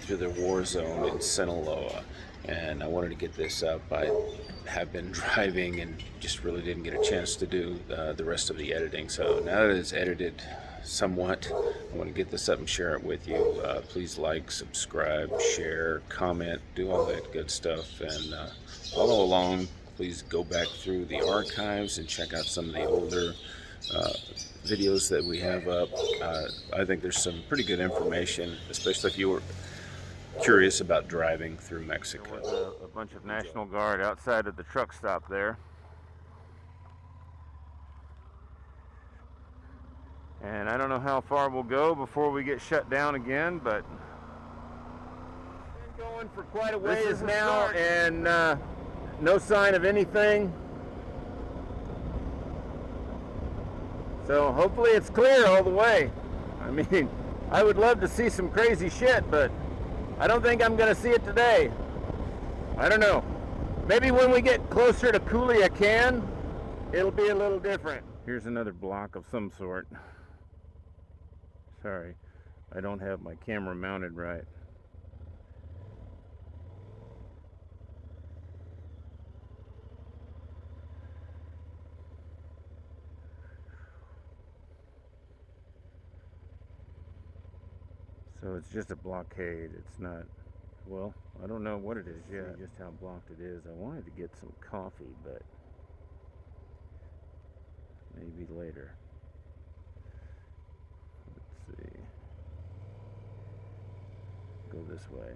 to the war zone in Sinaloa, and I wanted to get this up. I have been driving and just really didn't get a chance to do the rest of the editing. So now that it's edited somewhat, I want to get this up and share it with you. Please like, subscribe, share, comment, do all that good stuff, and follow along. Please go back through the archives and check out some of the older uh, videos that we have up. I think there's some pretty good information, especially if you were curious about driving through Mexico. There was a bunch of National Guard outside of the truck stop there. And I don't know how far we'll go before we get shut down again, but been going for quite a ways now, and no sign of anything. So hopefully it's clear all the way. I mean, I would love to see some crazy shit, but I don't think I'm going to see it today. I don't know. Maybe when we get closer to Culiacan, it'll be a little different. Here's another block of some sort. Sorry, I don't have my camera mounted right. So it's just a blockade. It's not, well, I don't know what it is yet, just how blocked it is. I wanted to get some coffee, but maybe later. Let's see. Go this way.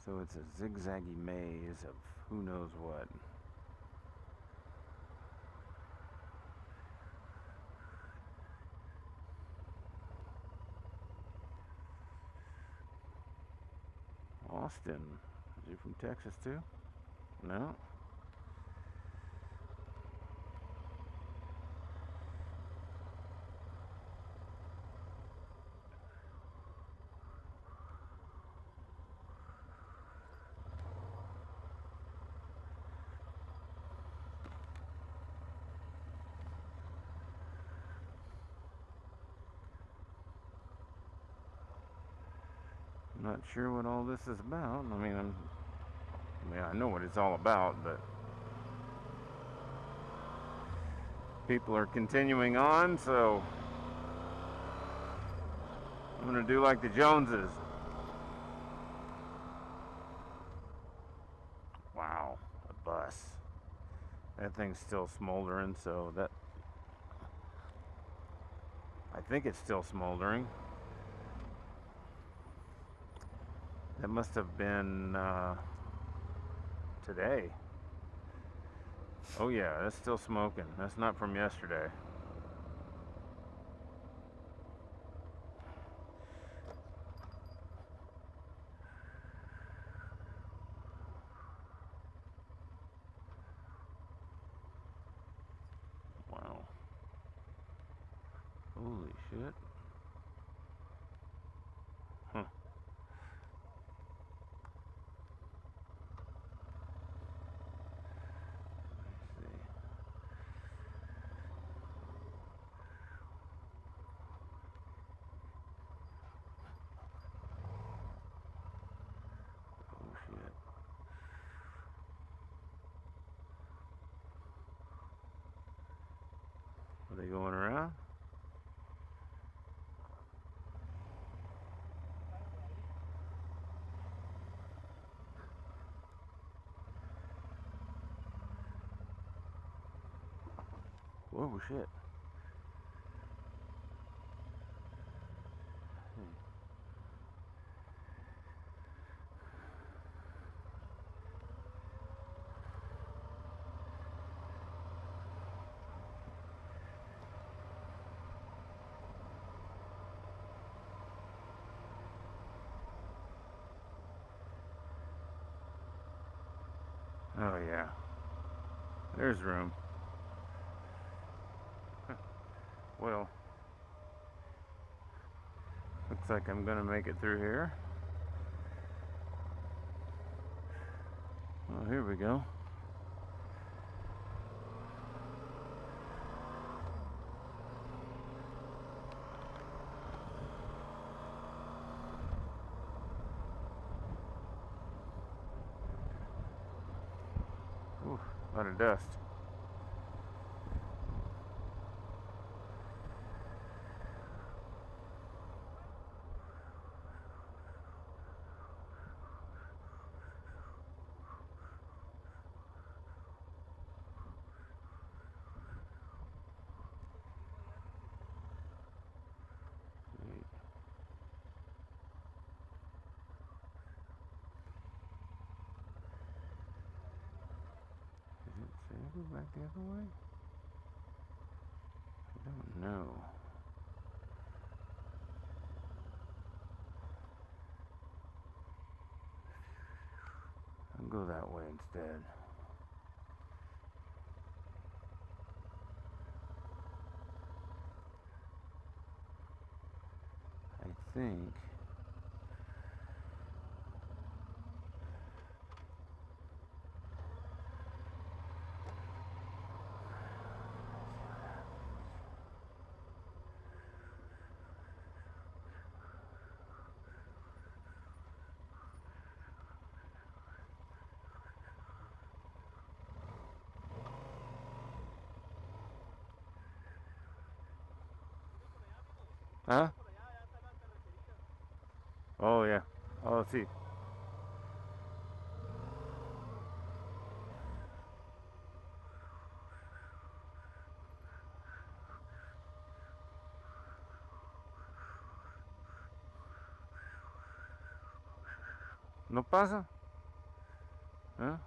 So it's a zigzaggy maze of who knows what. Austin. Is he from Texas too? No? Not sure what all this is about. I mean, I know what it's all about, but people are continuing on, so I'm gonna do like the Joneses. Wow, a bus. That thing's still smoldering, so that, I think it's still smoldering. That must have been today. Oh yeah, that's still smoking. That's not from yesterday. Wow. Holy shit. Huh. Are they going around? Whoa, shit. Oh yeah. There's room. Well, looks like I'm gonna make it through here. Oh, here we go. Ooh, a lot of dust. Should I go back the other way? I don't know. I'll go that way instead. I think. Huh? Oh yeah. Oh, sí. ¿No pasa? ¿Eh?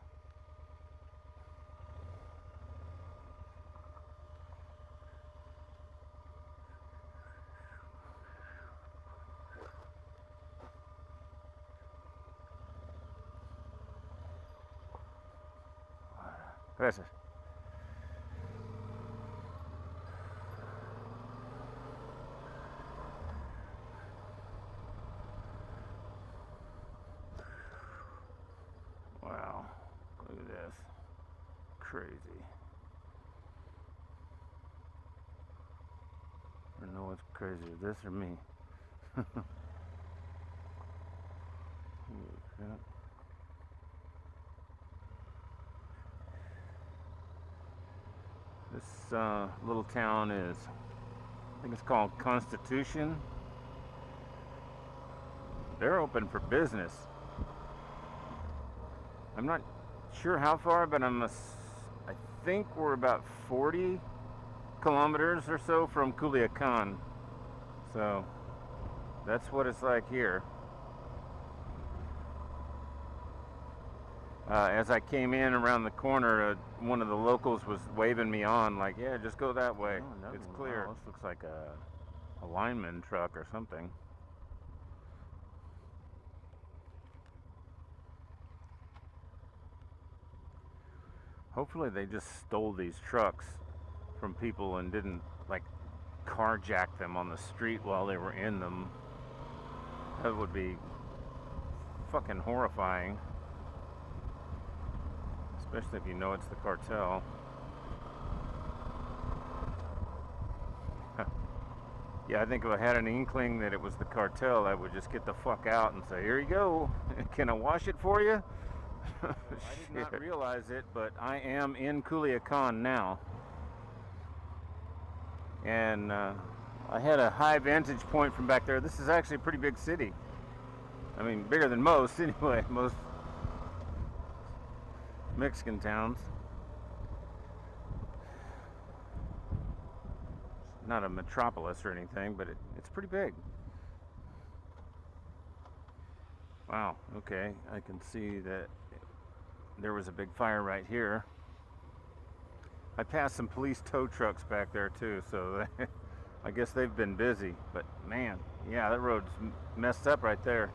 Gracias. Wow. Look at this. Crazy. I don't know what's crazier, this or me. Yeah. This little town is, I think it's called Constitution. They're open for business. I'm not sure how far, but I think we're about 40 kilometers or so from Culiacan. So that's what it's like here. As I came in around the corner, one of the locals was waving me on, like, yeah, just go that way. Oh, it's clear. Wow, this looks like a lineman truck or something. Hopefully they just stole these trucks from people and didn't, like, carjack them on the street while they were in them. That would be fucking horrifying. Especially if you know it's the cartel. Yeah, I think if I had an inkling that it was the cartel, I would just get the fuck out and say, here you go. Can I wash it for you? I did not realize it, but I am in Culiacan now. And I had a high vantage point from back there. This is actually a pretty big city. I mean, bigger than most anyway. Most Mexican towns. Not a metropolis or anything, but it's pretty big. Wow, okay. I can see that there was a big fire right here. I passed some police tow trucks back there too, so I guess they've been busy. But man, yeah, that road's messed up right there.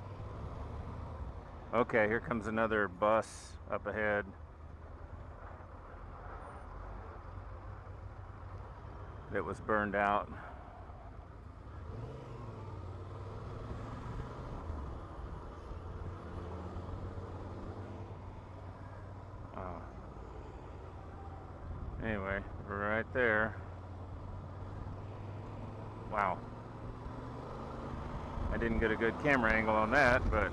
Okay, here comes another bus up ahead. That was burned out. Anyway, right there. Wow. I didn't get a good camera angle on that, but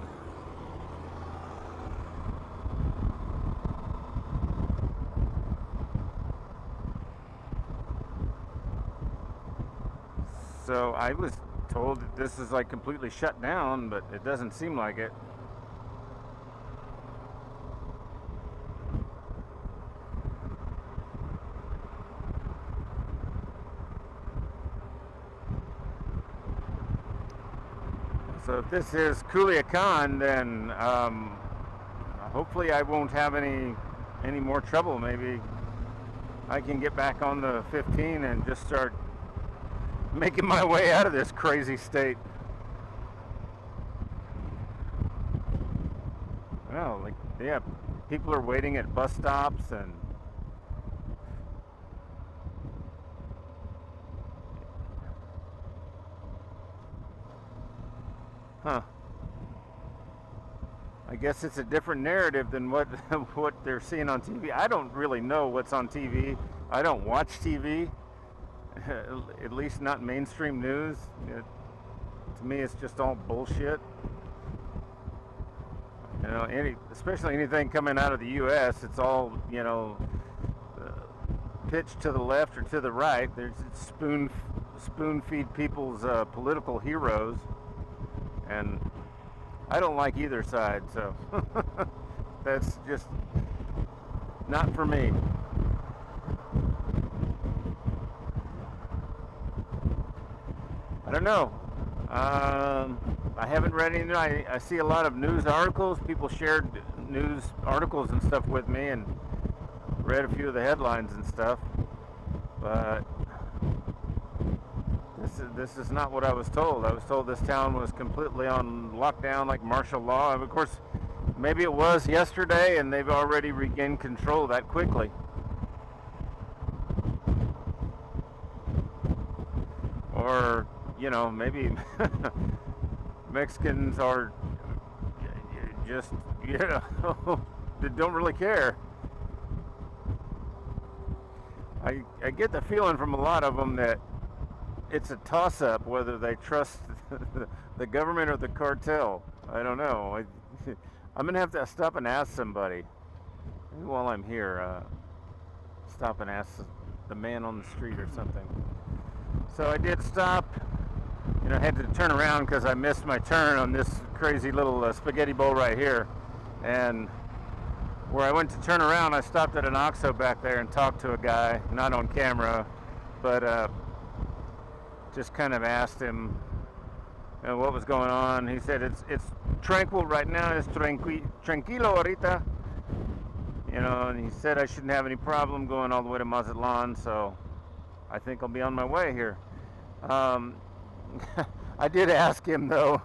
so I was told that this is like completely shut down, but it doesn't seem like it. So if this is Culiacan, then hopefully I won't have any more trouble. Maybe I can get back on the 15 and just start making my way out of this crazy state. Well, like, yeah, people are waiting at bus stops and huh. I guess it's a different narrative than what what they're seeing on TV. I don't really know what's on TV. I don't watch TV, at least not mainstream news. To me, it's just all bullshit. You know, especially anything coming out of the U.S., it's all, you know, pitched to the left or to the right. There's spoon feed people's political heroes, and I don't like either side, so that's just not for me. I don't know. I haven't read any. I see a lot of news articles. People shared news articles and stuff with me, and read a few of the headlines and stuff. But this is not what I was told. I was told this town was completely on lockdown, like martial law. And of course, maybe it was yesterday, and they've already regained control that quickly. Or, you know, maybe Mexicans are just, you know, they don't really care. I get the feeling from a lot of them that it's a toss-up whether they trust the government or the cartel. I don't know. I'm going to have to stop and ask somebody. Maybe while I'm here, stop and ask the man on the street or something. So I did stop. You know, I had to turn around because I missed my turn on this crazy little spaghetti bowl right here. And where I went to turn around, I stopped at an OXXO back there and talked to a guy, not on camera, but just kind of asked him, you know, what was going on. He said it's tranquil right now. It's tranquilo ahorita. You know, and he said I shouldn't have any problem going all the way to Mazatlan, so I think I'll be on my way here. I did ask him though,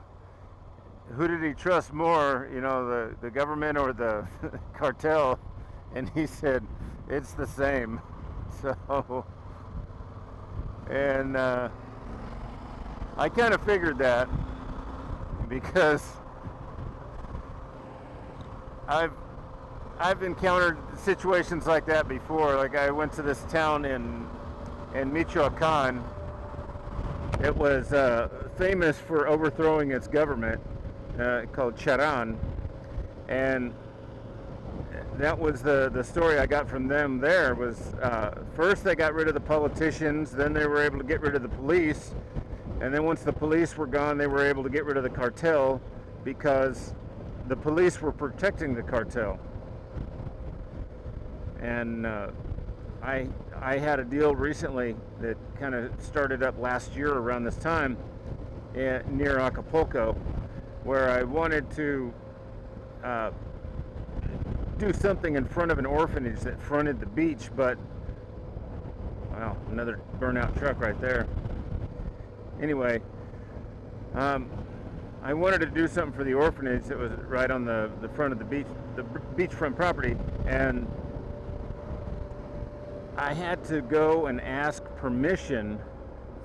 who did he trust more, you know, the government or the cartel? And he said it's the same. So, and I kind of figured that, because I've encountered situations like that before. Like, I went to this town in Michoacan. It was famous for overthrowing its government, called Charan, and that was the story I got from them. There was first they got rid of the politicians, then they were able to get rid of the police, and then once the police were gone, they were able to get rid of the cartel, because the police were protecting the cartel. And I had a deal recently that kind of started up last year around this time near Acapulco, where I wanted to do something in front of an orphanage that fronted the beach, but, wow, another burnout truck right there. Anyway, I wanted to do something for the orphanage that was right on the front of the beach, the beachfront property, and I had to go and ask permission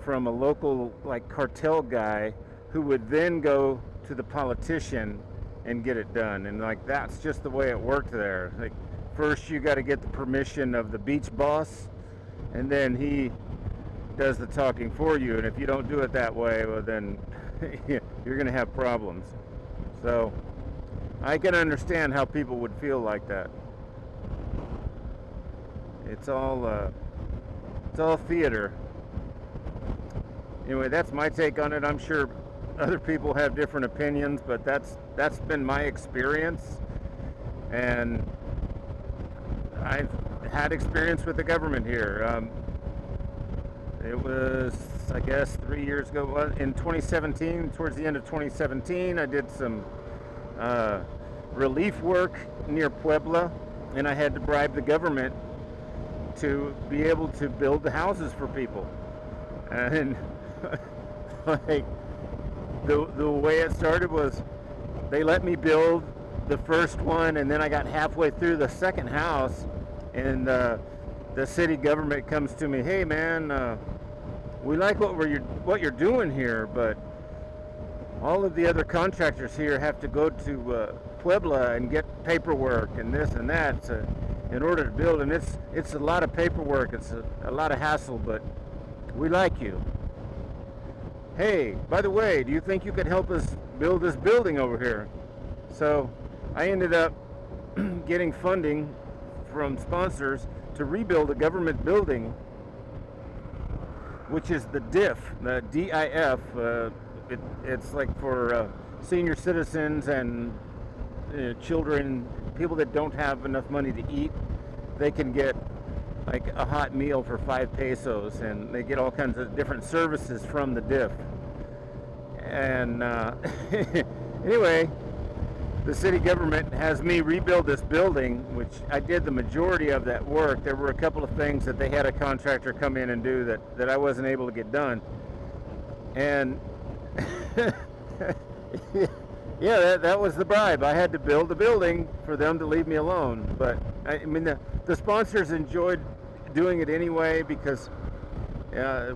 from a local, like, cartel guy, who would then go to the politician and get it done. And, like, that's just the way it worked there. Like, first you got to get the permission of the beach boss, and then he does the talking for you. And if you don't do it that way, well, then you're going to have problems. So I can understand how people would feel like that. It's all theater. Anyway, that's my take on it. I'm sure other people have different opinions, but that's been my experience, and I've had experience with the government here. It was, I guess, 3 years ago. In 2017, towards the end of 2017, I did some relief work near Puebla, and I had to bribe the government to be able to build the houses for people. And like the way it started was they let me build the first one, and then I got halfway through the second house, and the city government comes to me, "Hey man, we like what you're doing here, but all of the other contractors here have to go to Puebla and get paperwork and this and that in order to build, and it's a lot of paperwork, it's a lot of hassle, but we like you. Hey, by the way, do you think you could help us build this building over here?" So I ended up getting funding from sponsors to rebuild a government building, which is the DIF, the DIF. It's like for senior citizens and children, people that don't have enough money to eat. They can get like a hot meal for 5 pesos, and they get all kinds of different services from the DIF. And anyway, the city government has me rebuild this building, which I did the majority of that work. There were a couple of things that they had a contractor come in and do that I wasn't able to get done. And yeah, that was the bribe. I had to build a building for them to leave me alone. But I mean, the sponsors enjoyed doing it anyway, because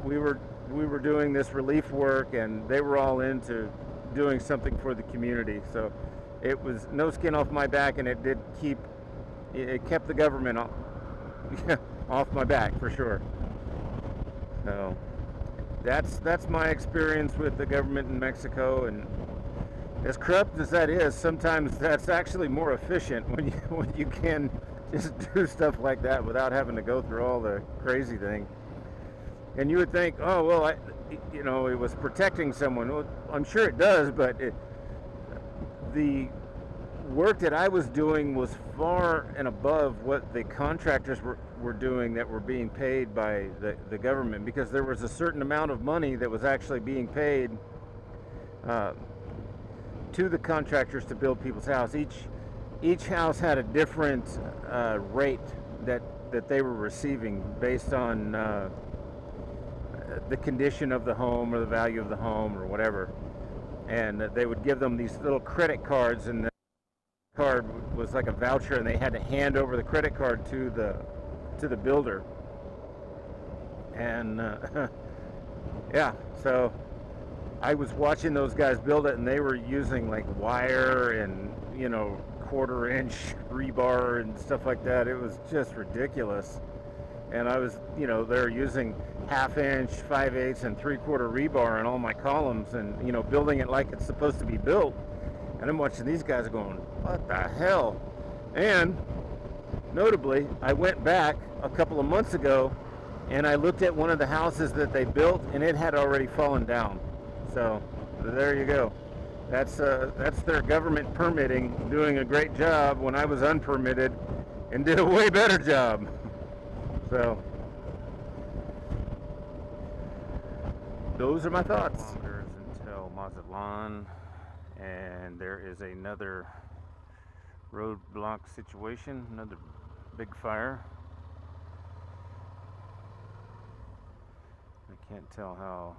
we were doing this relief work, and they were all into doing something for the community. So it was no skin off my back, and it kept the government off my back for sure. So that's my experience with the government in Mexico, and as corrupt as that is, sometimes that's actually more efficient when you can just do stuff like that without having to go through all the crazy thing. And you would think, oh well, it was protecting someone. Well, I'm sure it does, but the work that I was doing was far and above what the contractors were doing that were being paid by the government, because there was a certain amount of money that was actually being paid to the contractors to build people's house. Each house had a different rate that they were receiving based on the condition of the home or the value of the home or whatever. And they would give them these little credit cards, and the card was like a voucher, and they had to hand over the credit card to the builder. And yeah, so I was watching those guys build it, and they were using like wire and 1/4-inch rebar and stuff like that. It was just ridiculous. And I was, they're using 1/2-inch, 5/8, and 3/4 rebar in all my columns, and building it like it's supposed to be built. And I'm watching these guys going, what the hell? And notably, I went back a couple of months ago, and I looked at one of the houses that they built, and it had already fallen down. So there you go. That's their government permitting doing a great job when I was unpermitted and did a way better job. So those are my thoughts. Until Mazatlan, and there is another roadblock situation, another big fire. I can't tell how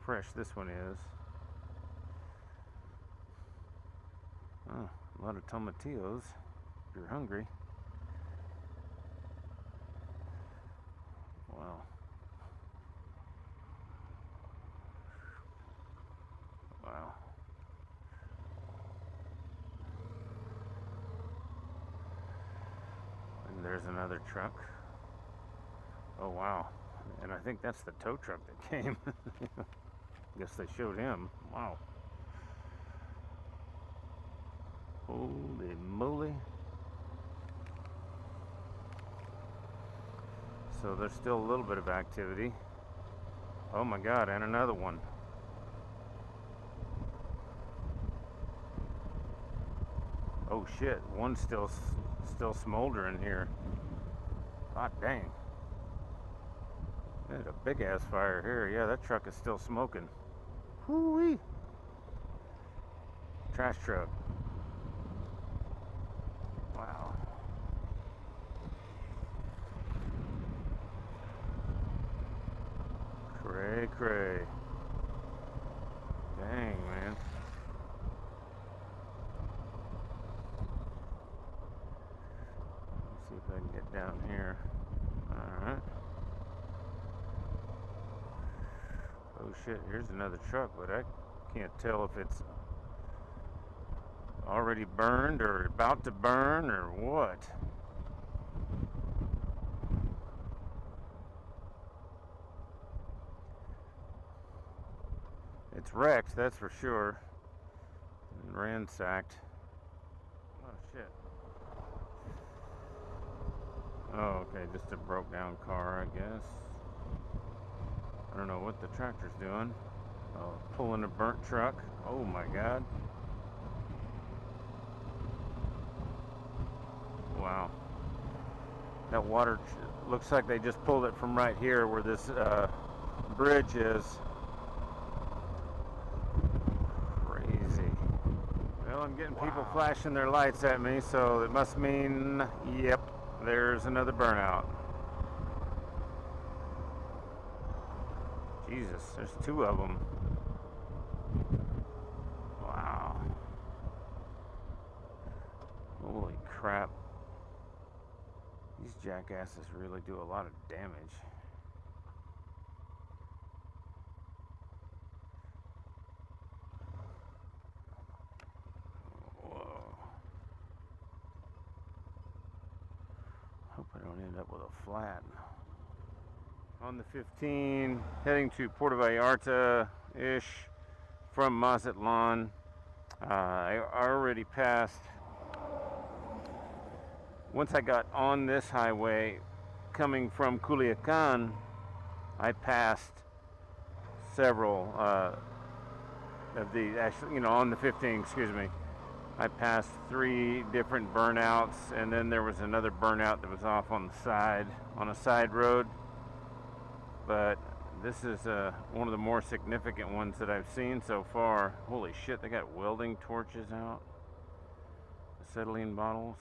fresh this one is. Oh, a lot of tomatillos if you're hungry. Wow. Wow. And there's another truck. Oh wow. And I think that's the tow truck that came. Guess they showed him. Wow. Holy moly. So there's still a little bit of activity. Oh my God, and another one. Oh shit, one's still smoldering here. God dang. There's a big ass fire here. Yeah, that truck is still smoking. Whoo-wee. Trash truck. Wow. Cray cray. Dang, man. Let's see if I can get down here. Alright. Oh shit, here's another truck, but I can't tell if it's already burned or about to burn or what. It's wrecked, that's for sure. And ransacked. Oh shit. Oh, okay, just a broke down car, I guess. I don't know what the tractor's doing. Oh, pulling a burnt truck. Oh my God. Wow. That water looks like they just pulled it from right here where this bridge is. Crazy. Well, I'm getting people flashing their lights at me, so it must mean, yep, there's another burnout. Jesus, there's two of them. Wow. Holy crap. These jackasses really do a lot of damage. Whoa. Hope I don't end up with a flat. On the 15, heading to Puerto Vallarta-ish from Mazatlan. I already passed. Once I got on this highway coming from Culiacan, I passed several of the, actually, on the 15, excuse me, I passed 3 different burnouts, and then there was another burnout that was off on the side, on a side road. But this is one of the more significant ones that I've seen so far. Holy shit, they got welding torches out, acetylene bottles.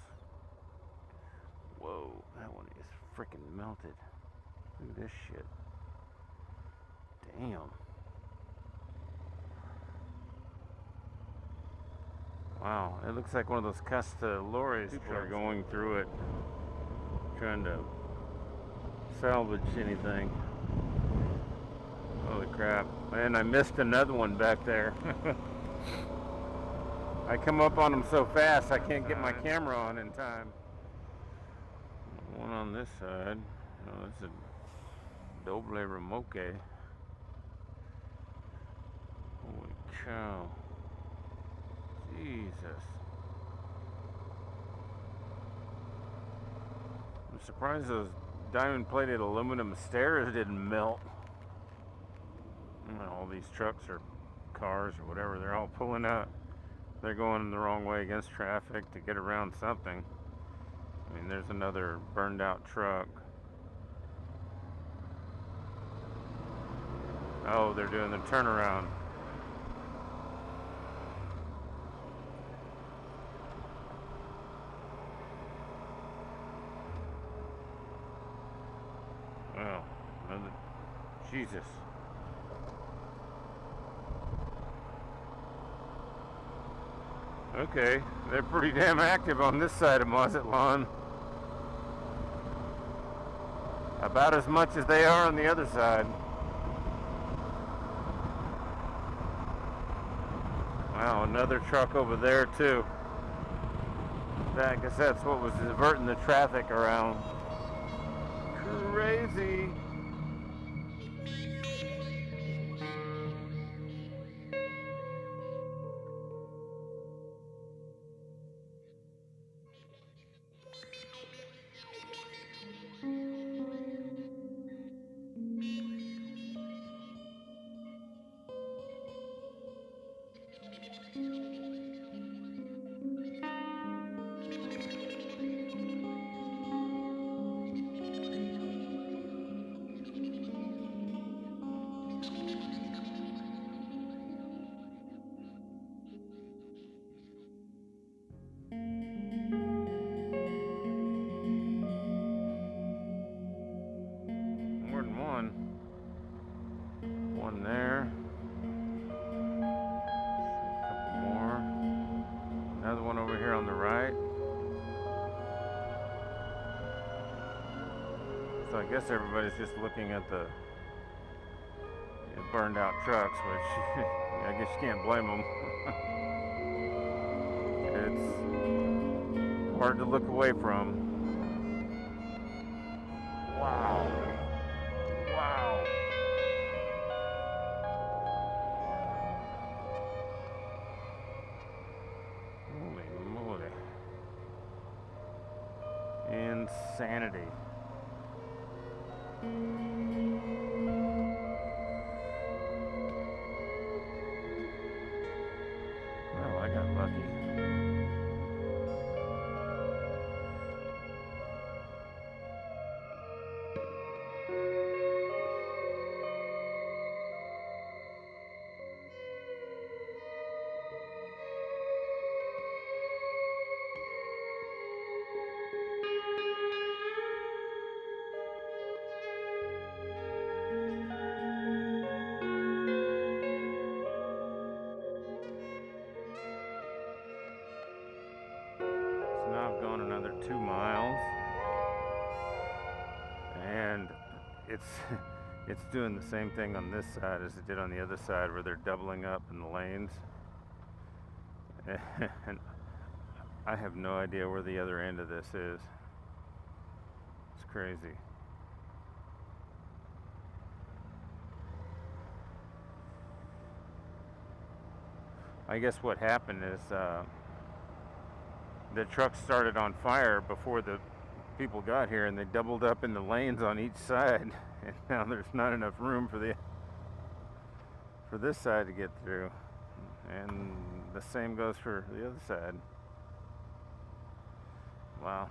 Whoa, that one is freaking melted. Look at this shit. Damn. Wow, it looks like one of those Casta lorries. People are going through it, trying to salvage anything. Holy crap. Man, I missed another one back there. I come up on them so fast I can't get my camera on in time. One on this side. Oh, that's a doble remoque. Holy cow. Jesus. I'm surprised those diamond plated aluminum stairs didn't melt. All these trucks or cars or whatever, they're all pulling out. They're going the wrong way against traffic to get around something. I mean, there's another burned out truck. Oh, they're doing the turnaround. Wow, another, Jesus. Okay, they're pretty damn active on this side of Mazatlan. About as much as they are on the other side. Wow, another truck over there too. I guess that's what was diverting the traffic around. crazy. More than one. One there. A couple more. Another one over here on the right. So I guess everybody's just looking at the burned out trucks, which I guess you can't blame them. It's hard to look away from. Wow. Wow. Holy moly. Insanity. Well, I got lucky. So now I've gone another 2 miles, and it's doing the same thing on this side as it did on the other side, where they're doubling up in the lanes. And I have no idea where the other end of this is. It's crazy. I guess what happened is the truck started on fire before the people got here, and they doubled up in the lanes on each side, and now there's not enough room for this side to get through, and the same goes for the other side. Wow.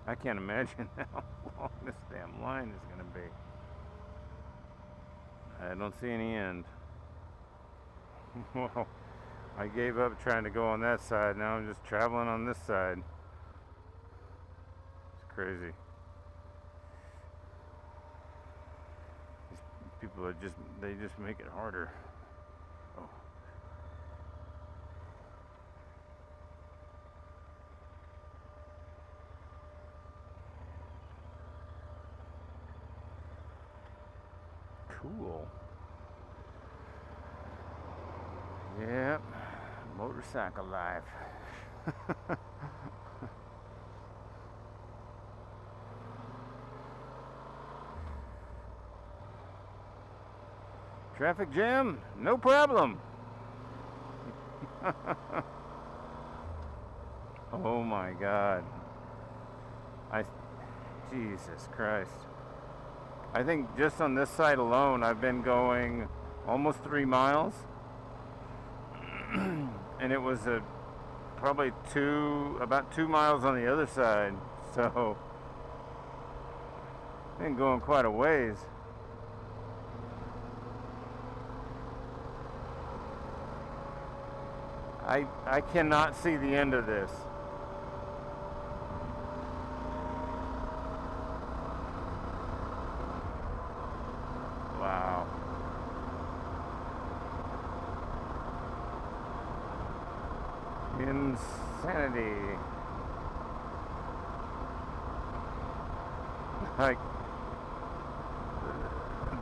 I can't imagine how long this damn line is going to be. I don't see any end. Well, I gave up trying to go on that side. Now I'm just traveling on this side. It's crazy. These people are they just make it harder. Oh. Cool. Yep, motorcycle life. Traffic jam? No problem. Oh my God. Jesus Christ. I think just on this side alone, I've been going almost 3 miles. And it was probably about 2 miles on the other side. So, I've been going quite a ways. I cannot see the end of this. Wow. Insanity. Like,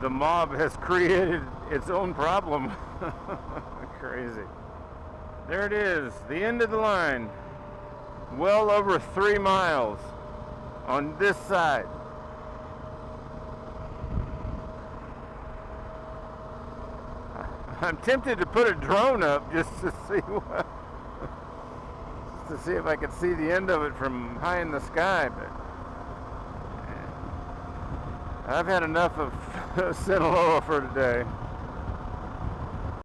the mob has created its own problem. Crazy. There it is, the end of the line. Well over 3 miles on this side. I'm tempted to put a drone up just to see what, to see if I could see the end of it from high in the sky, but I've had enough of Sinaloa for today.